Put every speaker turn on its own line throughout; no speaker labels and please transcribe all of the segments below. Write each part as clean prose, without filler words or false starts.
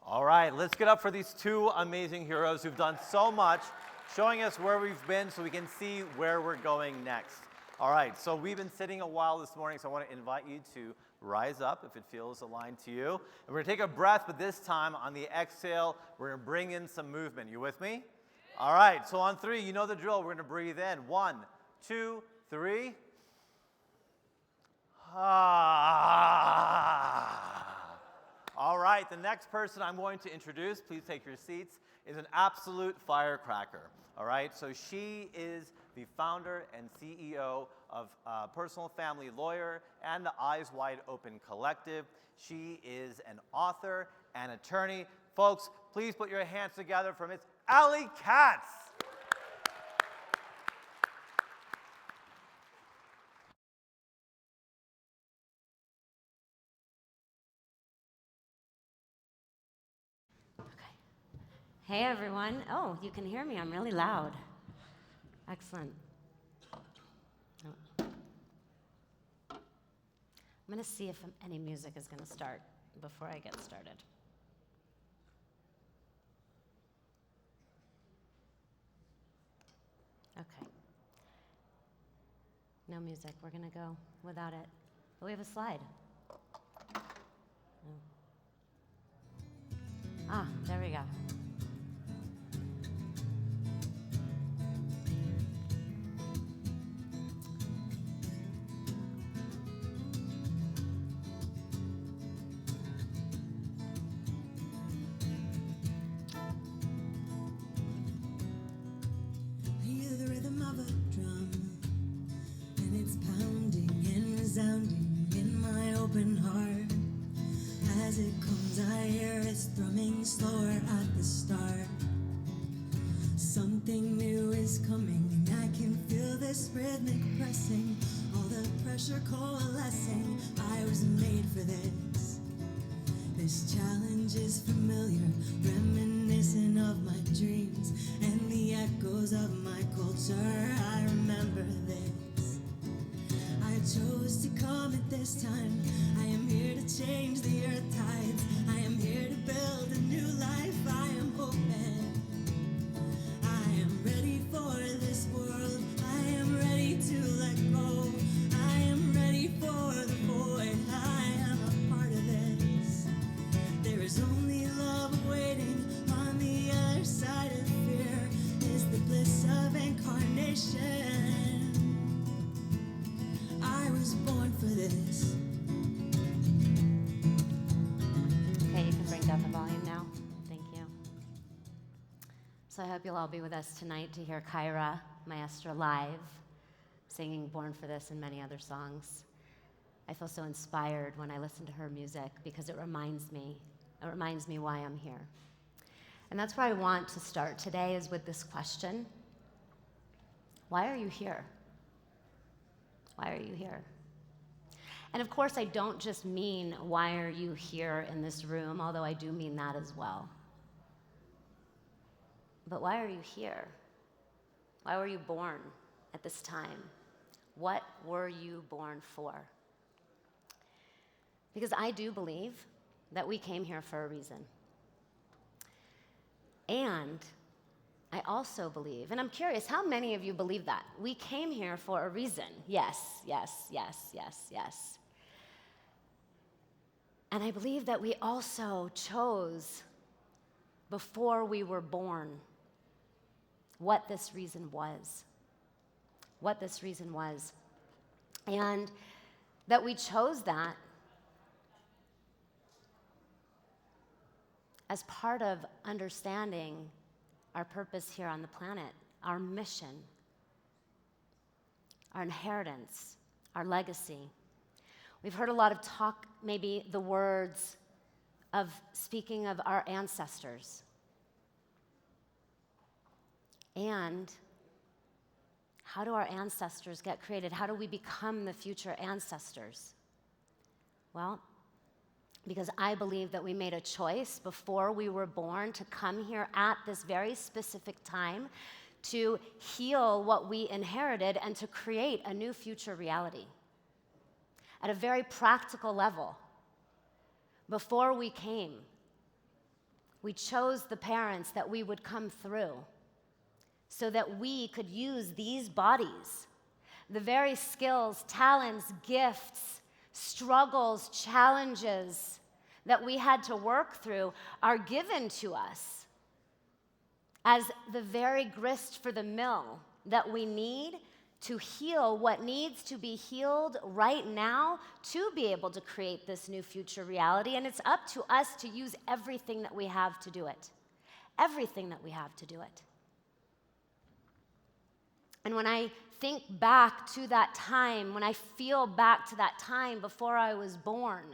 All right, let's get up for these two amazing heroes who've done so much, showing us where we've been so we can see where we're going next. All right, so we've been sitting a while this morning, so I want to invite you to rise up if it feels aligned to you. And we're going to take a breath, but this time on the exhale, we're going to bring in some movement. You with me? All right, so on three, you know the drill. We're going to breathe in. 1, 2, 3. All right, the next person I'm going to introduce, please take your seats, is an absolute firecracker. All right, so she is the founder and CEO of Personal Family Lawyer and the Eyes Wide Open Collective. She is an author and attorney. Folks, please put your hands together for Miss Katz.
Hey everyone. Oh, you can hear me. I'm really loud. Excellent. Oh. I'm going to see if any music is going to start before I get started. Okay. No music. We're going to go without it. But we have a slide. Oh. Ah, there we go.
Resounding in my open heart. As it comes, I hear its thrumming slower at the start. Something new is coming, and I can feel this rhythmic pressing, all the pressure coalescing. I was made for this. This challenge is familiar, reminiscent of my dreams and the echoes of my culture. I remember this. I chose to come at this time. I am here to change the earth tides. I am here to build a new life. I am open. I am ready for this world. I am ready to let go. I am ready for the void. I am a part of this. There is only love waiting on the other side of fear. Is the bliss of incarnation. I was born for this.
Okay, you can bring down the volume now. Thank you. So I hope you'll all be with us tonight to hear Kyra Maestra live, singing Born for This and many other songs. I feel so inspired when I listen to her music because it reminds me why I'm here. And that's where I want to start today, is with this question. Why are you here? Why are you here? And of course, I don't just mean why are you here in this room, although I do mean that as well. But why are you here? Why were you born at this time? What were you born for? Because I do believe that we came here for a reason. And I also believe, and I'm curious, how many of you believe that? We came here for a reason. Yes, yes, yes, yes, yes. And I believe that we also chose before we were born what this reason was. What this reason was. And that we chose that as part of understanding our purpose here on the planet, our mission, our inheritance, our legacy. We've heard a lot of talk, maybe the words of speaking of our ancestors. And how do our ancestors get created? How do we become the future ancestors? Well, because I believe that we made a choice before we were born to come here at this very specific time to heal what we inherited and to create a new future reality. At a very practical level, before we came, We chose the parents that we would come through so that we could use these bodies, the very skills, talents, gifts, struggles, challenges that we had to work through are given to us as the very grist for the mill that we need to heal what needs to be healed right now to be able to create this new future reality. And it's up to us to use everything that we have to do it. Everything that we have to do it. And when I think back to that time, when I feel back to that time before I was born,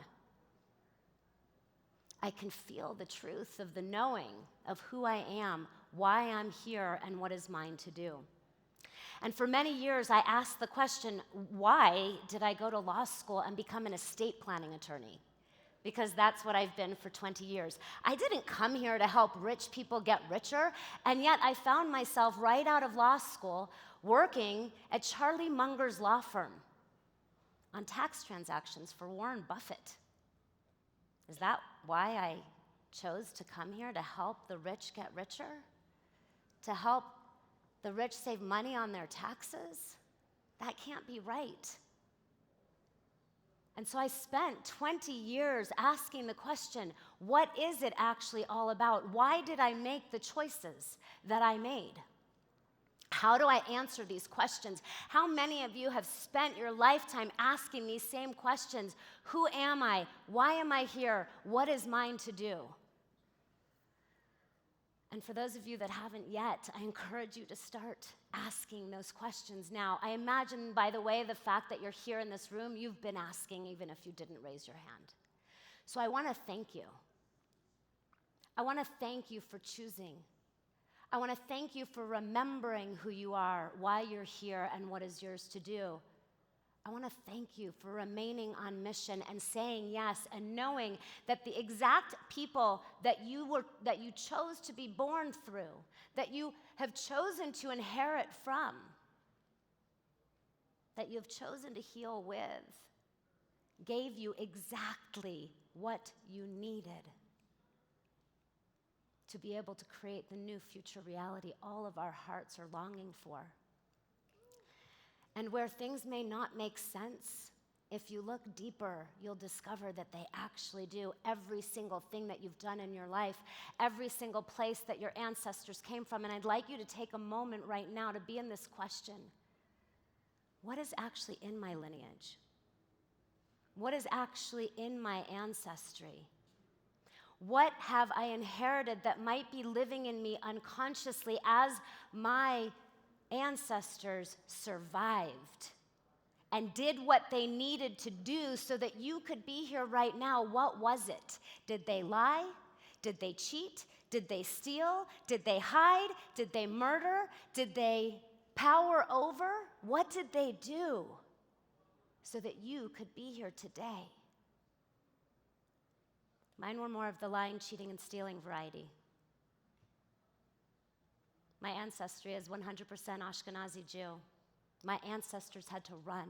I can feel the truth of the knowing of who I am, why I'm here, and what is mine to do. And for many years, I asked the question, why did I go to law school and become an estate planning attorney? Because that's what I've been for 20 years. I didn't come here to help rich people get richer, and yet I found myself right out of law school working at Charlie Munger's law firm on tax transactions for Warren Buffett. Is that why I chose to come here, to help the rich get richer? To help the rich save money on their taxes? That can't be right. And so I spent 20 years asking the question, what is it actually all about? Why did I make the choices that I made? How do I answer these questions? How many of you have spent your lifetime asking these same questions? Who am I? Why am I here? What is mine to do? And for those of you that haven't yet, I encourage you to start asking those questions now. I imagine, by the way, the fact that you're here in this room, you've been asking even if you didn't raise your hand. So I want to thank you. I want to thank you for choosing. I want to thank you for remembering who you are, why you're here, and what is yours to do. I want to thank you for remaining on mission and saying yes and knowing that the exact people that you chose to be born through, that you have chosen to inherit from, that you have chosen to heal with, gave you exactly what you needed to be able to create the new future reality all of our hearts are longing for. And where things may not make sense, if you look deeper, you'll discover that they actually do. Every single thing that you've done in your life, every single place that your ancestors came from. And I'd like you to take a moment right now to be in this question. What is actually in my lineage? What is actually in my ancestry? What have I inherited that might be living in me unconsciously as my ancestors survived and did what they needed to do so that you could be here right now? What was it? Did they lie? Did they cheat? Did they steal? Did they hide? Did they murder? Did they power over? What did they do so that you could be here today? Mine were more of the lying, cheating, and stealing variety. My ancestry is 100% Ashkenazi Jew. My ancestors had to run.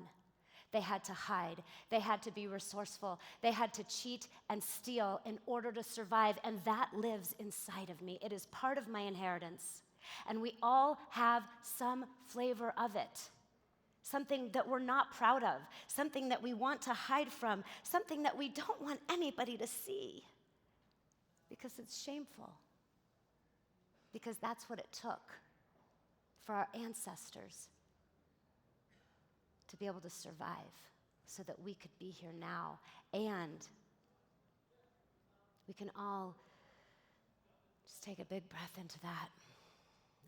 They had to hide. They had to be resourceful. They had to cheat and steal in order to survive, and that lives inside of me. It is part of my inheritance, and we all have some flavor of it. Something that we're not proud of, something that we want to hide from, something that we don't want anybody to see because it's shameful. Because that's what it took for our ancestors to be able to survive so that we could be here now. And we can all just take a big breath into that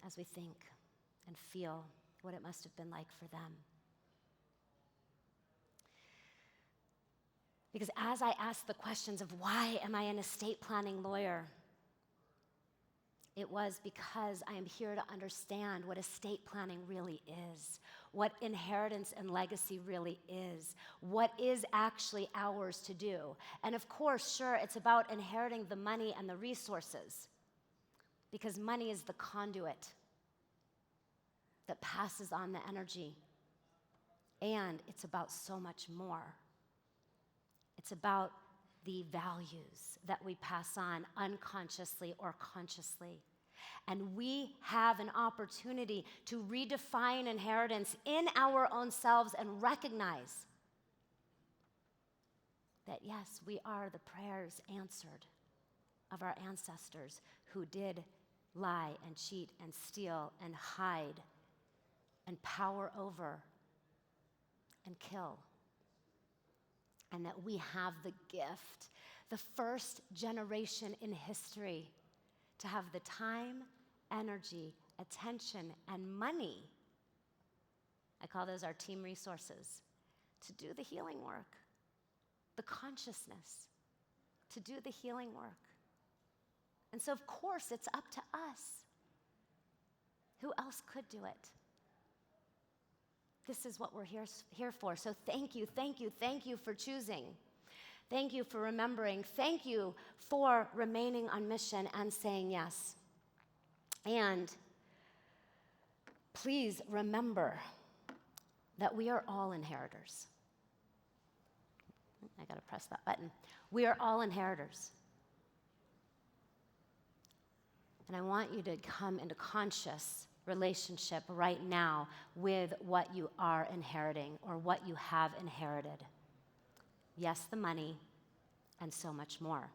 as we think and feel what it must have been like for them. Because as I asked the questions of why am I an estate planning lawyer, it was because I am here to understand what estate planning really is, what inheritance and legacy really is, what is actually ours to do. And of course, sure, it's about inheriting the money and the resources, because money is the conduit that passes on the energy. And it's about so much more. It's about the values that we pass on unconsciously or consciously. And we have an opportunity to redefine inheritance in our own selves and recognize that, yes, we are the prayers answered of our ancestors who did lie and cheat and steal and hide and power over and kill. And that we have the gift, the first generation in history, to have the time, energy, attention, and money, I call those our team resources, to do the healing work, the consciousness, to do the healing work. And so, of course, it's up to us. Who else could do it? This is what we're here for. So thank you, thank you, thank you for choosing. Thank you for remembering. Thank you for remaining on mission and saying yes. And please remember that we are all inheritors. I gotta press that button. We are all inheritors. And I want you to come into conscious relationship right now with what you are inheriting or what you have inherited. Yes, the money, and so much more.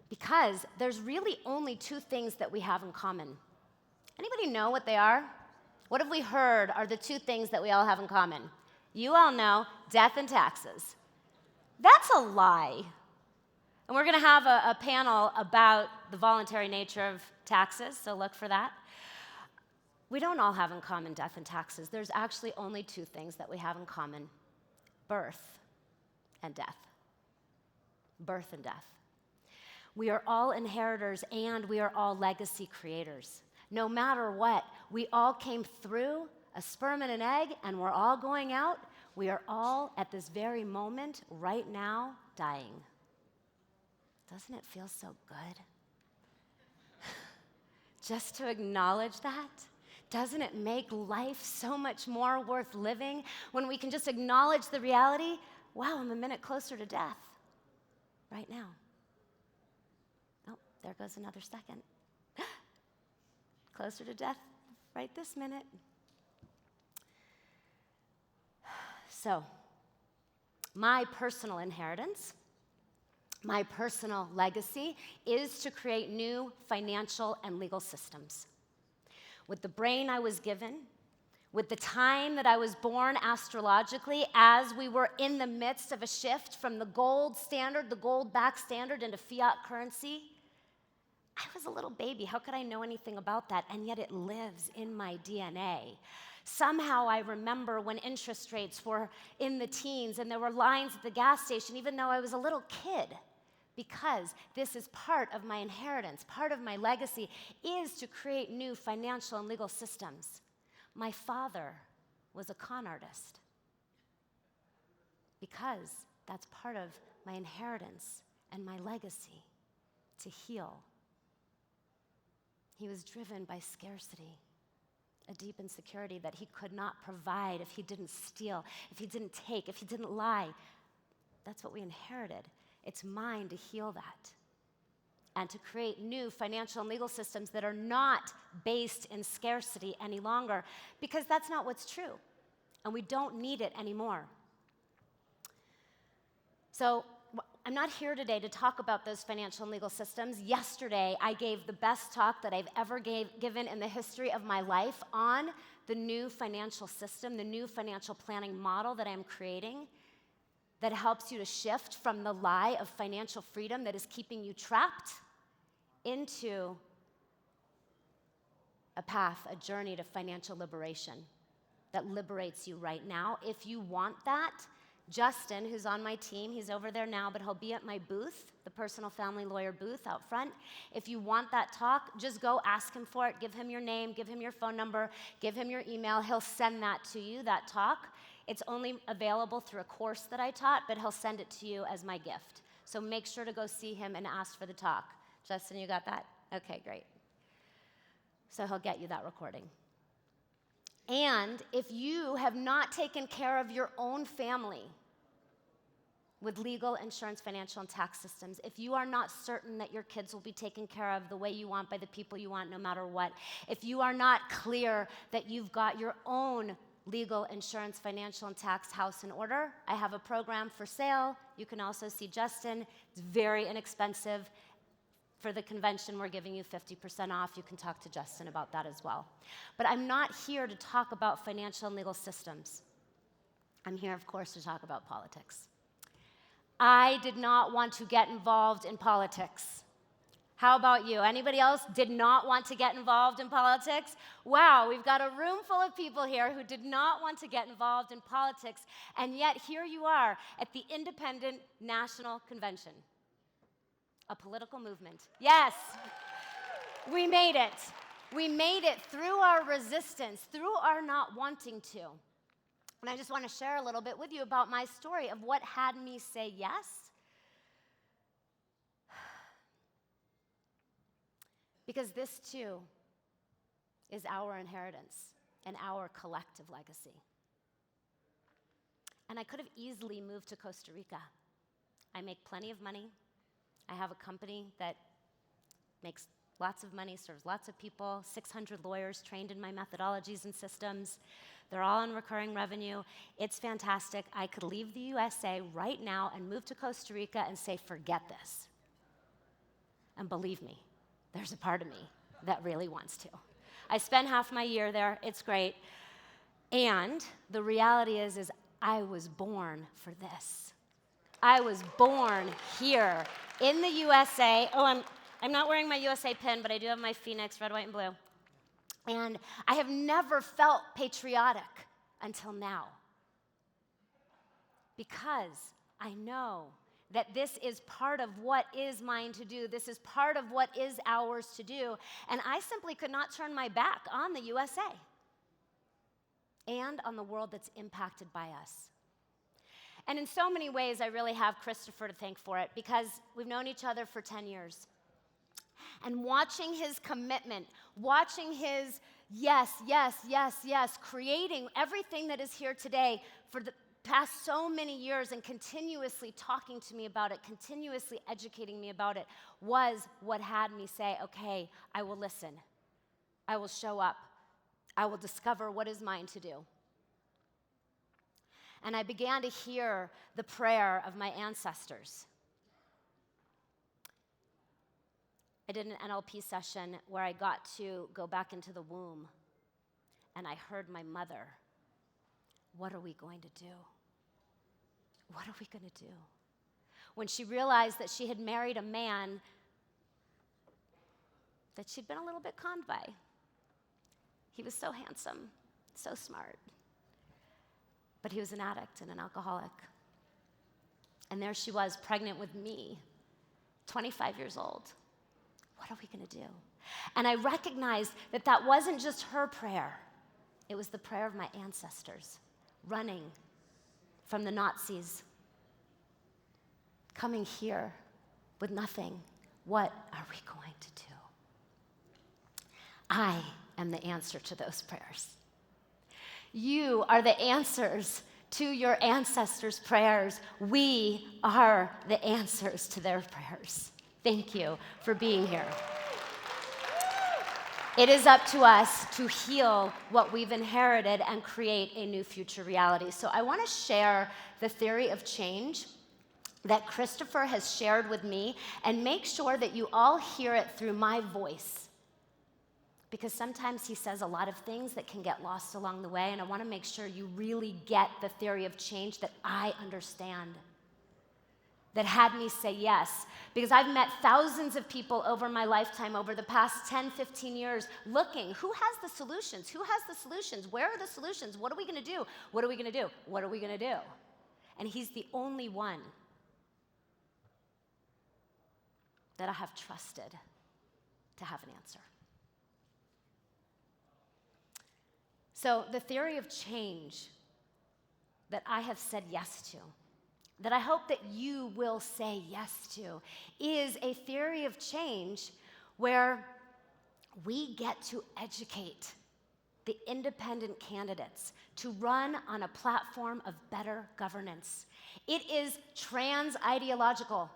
Because there's really only two things that we have in common. Anybody know what they are? What have we heard are the two things that we all have in common? You all know death and taxes. That's a lie. And we're going to have a panel about the voluntary nature of taxes, so look for that. We don't all have in common death and taxes. There's actually only two things that we have in common: birth and death. Birth and death. We are all inheritors and we are all legacy creators. No matter what, we all came through a sperm and an egg, and we're all going out. We are all, at this very moment, right now, dying. Doesn't it feel so good? Just to acknowledge that? Doesn't it make life so much more worth living when we can just acknowledge the reality? Wow, I'm a minute closer to death right now. Oh, there goes another second. Closer to death right this minute. So, my personal inheritance, my personal legacy is to create new financial and legal systems. With the brain I was given, with the time that I was born astrologically, as we were in the midst of a shift from the gold standard, the gold-backed standard, into fiat currency, I was a little baby. How could I know anything about that? And yet it lives in my DNA. Somehow I remember when interest rates were in the teens and there were lines at the gas station, even though I was a little kid. Because this is part of my inheritance, part of my legacy is to create new financial and legal systems. My father was a con artist because that's part of my inheritance and my legacy, to heal. He was driven by scarcity, a deep insecurity that he could not provide if he didn't steal, if he didn't take, if he didn't lie. That's what we inherited. It's mine to heal that and to create new financial and legal systems that are not based in scarcity any longer, because that's not what's true, and we don't need it anymore. So I'm not here today to talk about those financial and legal systems. Yesterday, I gave the best talk that I've ever given in the history of my life on the new financial system, the new financial planning model that I'm creating, that helps you to shift from the lie of financial freedom that is keeping you trapped into a path, a journey to financial liberation that liberates you right now. If you want that, Justin, who's on my team, he's over there now, but he'll be at my booth, the Personal Family Lawyer booth out front. If you want that talk, just go ask him for it. Give him your name, give him your phone number, give him your email. He'll send that to you, that talk. It's only available through a course that I taught, but he'll send it to you as my gift. So make sure to go see him and ask for the talk. Justin, you got that? Okay, great. So he'll get you that recording. And if you have not taken care of your own family, with legal, insurance, financial, and tax systems, if you are not certain that your kids will be taken care of the way you want by the people you want no matter what, if you are not clear that you've got your own legal, insurance, financial, and tax house in order, I have a program for sale. You can also see Justin. It's very inexpensive. For the convention, we're giving you 50% off. You can talk to Justin about that as well. But I'm not here to talk about financial and legal systems. I'm here, of course, to talk about politics. I did not want to get involved in politics. How about you? Anybody else did not want to get involved in politics? Wow, we've got a room full of people here who did not want to get involved in politics, and yet here you are at the Independent National Convention, a political movement. Yes, we made it. We made it through our resistance, through our not wanting to. And I just want to share a little bit with you about my story of what had me say yes. Because this too is our inheritance and our collective legacy. And I could have easily moved to Costa Rica. I make plenty of money. I have a company that makes lots of money, serves lots of people, 600 lawyers trained in my methodologies and systems. They're all on recurring revenue. It's fantastic. I could leave the USA right now and move to Costa Rica and say, forget this. And believe me, there's a part of me that really wants to. I spent half my year there. It's great. And the reality is I was born for this. I was born here in the USA. Oh, I'm not wearing my USA pin, but I do have my Phoenix, red, white, and blue. And I have never felt patriotic until now. Because I know that this is part of what is mine to do. This is part of what is ours to do. And I simply could not turn my back on the USA and on the world that's impacted by us. And in so many ways, I really have Christopher to thank for it, because we've known each other for 10 years. And watching his commitment, watching his yes, yes, yes, yes, creating everything that is here today for the past so many years and continuously talking to me about it, continuously educating me about it, was what had me say, okay, I will listen. I will show up. I will discover what is mine to do. And I began to hear the prayer of my ancestors. I did an NLP session where I got to go back into the womb, and I heard my mother, what are we going to do? What are we going to do? When she realized that she had married a man that she'd been a little bit conned by. He was so handsome, so smart, but he was an addict and an alcoholic. And there she was, pregnant with me, 25 years old. What are we going to do? And I recognized that that wasn't just her prayer. It was the prayer of my ancestors, running from the Nazis, coming here with nothing. What are we going to do? I am the answer to those prayers. You are the answers to your ancestors' prayers. We are the answers to their prayers. Thank you for being here. It is up to us to heal what we've inherited and create a new future reality. So I want to share the theory of change that Christopher has shared with me and make sure that you all hear it through my voice. Because sometimes he says a lot of things that can get lost along the way, and I want to make sure you really get the theory of change that I understand, that had me say yes. Because I've met thousands of people over my lifetime, over the past 10, 15 years, looking, who has the solutions? Who has the solutions? Where are the solutions? What are we going to do? What are we going to do? What are we going to do? And he's the only one that I have trusted to have an answer. So the theory of change that I have said yes to, that I hope that you will say yes to, is a theory of change where we get to educate the independent candidates to run on a platform of better governance. It is trans-ideological.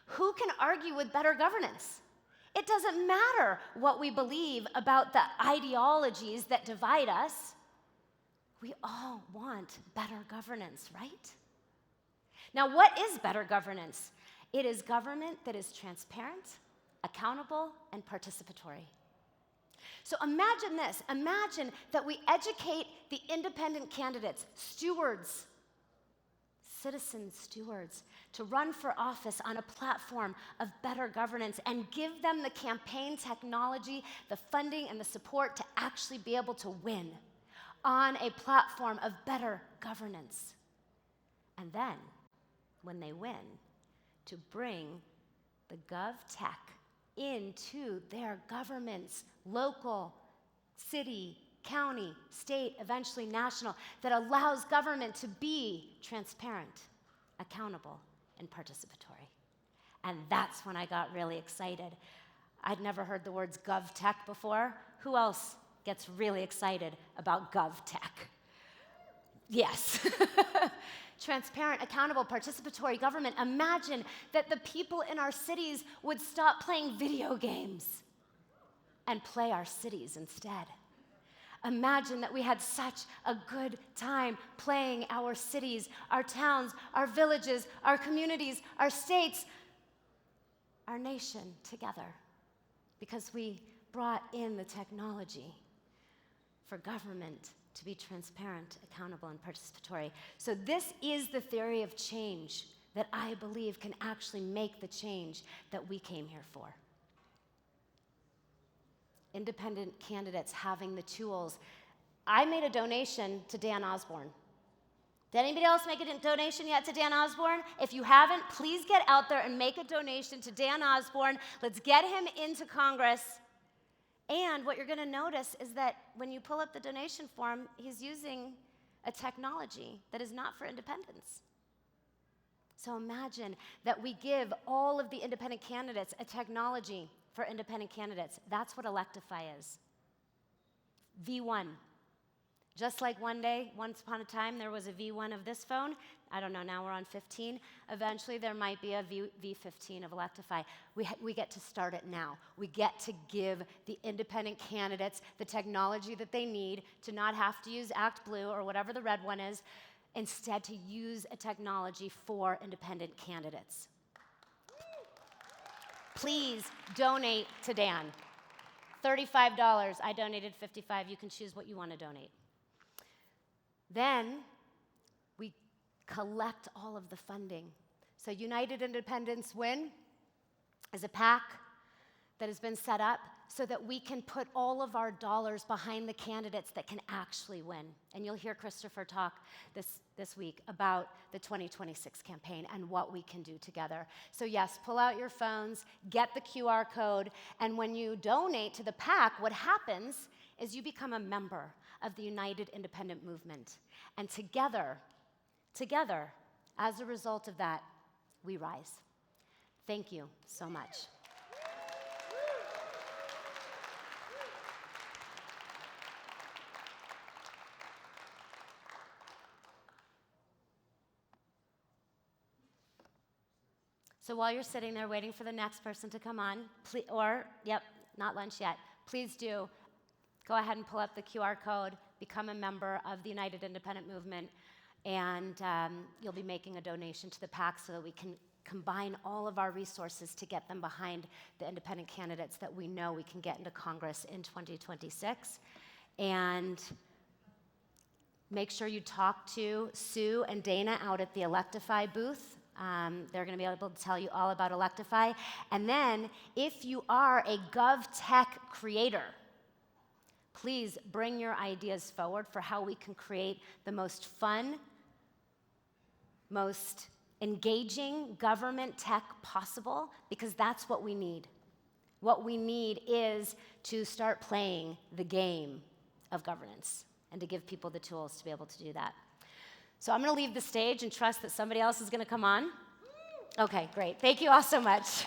Who can argue with better governance? It doesn't matter what we believe about the ideologies that divide us. We all want better governance, right? Now, what is better governance? It is government that is transparent, accountable, and participatory. So imagine this. Imagine that we educate the independent candidates, stewards, citizen stewards, to run for office on a platform of better governance and give them the campaign technology, the funding, and the support to actually be able to win on a platform of better governance. And then, when they win, to bring the GovTech into their governments, local, city, county, state, eventually national, that allows government to be transparent, accountable, and participatory. And that's when I got really excited. I'd never heard the words GovTech before. Who else gets really excited about GovTech? Yes. Transparent, accountable, participatory government. Imagine that the people in our cities would stop playing video games and play our cities instead. Imagine that we had such a good time playing our cities, our towns, our villages, our communities, our states, our nation together, because we brought in the technology for government to be transparent, accountable, and participatory. So this is the theory of change that I believe can actually make the change that we came here for. Independent candidates having the tools. I made a donation to Dan Osborne. Did anybody else make a donation yet to Dan Osborne? If you haven't, please get out there and make a donation to Dan Osborne. Let's get him into Congress. And what you're going to notice is that when you pull up the donation form, he's using a technology that is not for independents. So imagine that we give all of the independent candidates a technology for independent candidates. That's what Electify is. V1. Just like one day, once upon a time, there was a V1 of this phone. I don't know, now we're on 15. Eventually, there might be a V15 of Electify. We get to start it now. We get to give the independent candidates the technology that they need to not have to use Act Blue or whatever the red one is, instead to use a technology for independent candidates. Please donate to Dan. $35. I donated $55. You can choose what you want to donate. Then we collect all of the funding. So United Independents Win is a PAC that has been set up so that we can put all of our dollars behind the candidates that can actually win. And you'll hear Christopher talk this week about the 2026 campaign and what we can do together. So yes, pull out your phones, get the QR code, and when you donate to the PAC, what happens is you become a member of the United Independent Movement. And together, as a result of that, we rise. Thank you so much. So while you're sitting there waiting for the next person to come on, not lunch yet, please do go ahead and pull up the QR code, become a member of the United Independent Movement, and you'll be making a donation to the PAC so that we can combine all of our resources to get them behind the independent candidates that we know we can get into Congress in 2026. And make sure you talk to Sue and Dana out at the Electify booth. They're going to be able to tell you all about Electify. And then, if you are a GovTech creator, please bring your ideas forward for how we can create the most fun, most engaging government tech possible, because that's what we need. What we need is to start playing the game of governance and to give people the tools to be able to do that. So I'm going to leave the stage and trust that somebody else is going to come on. Okay, great. Thank you all so much.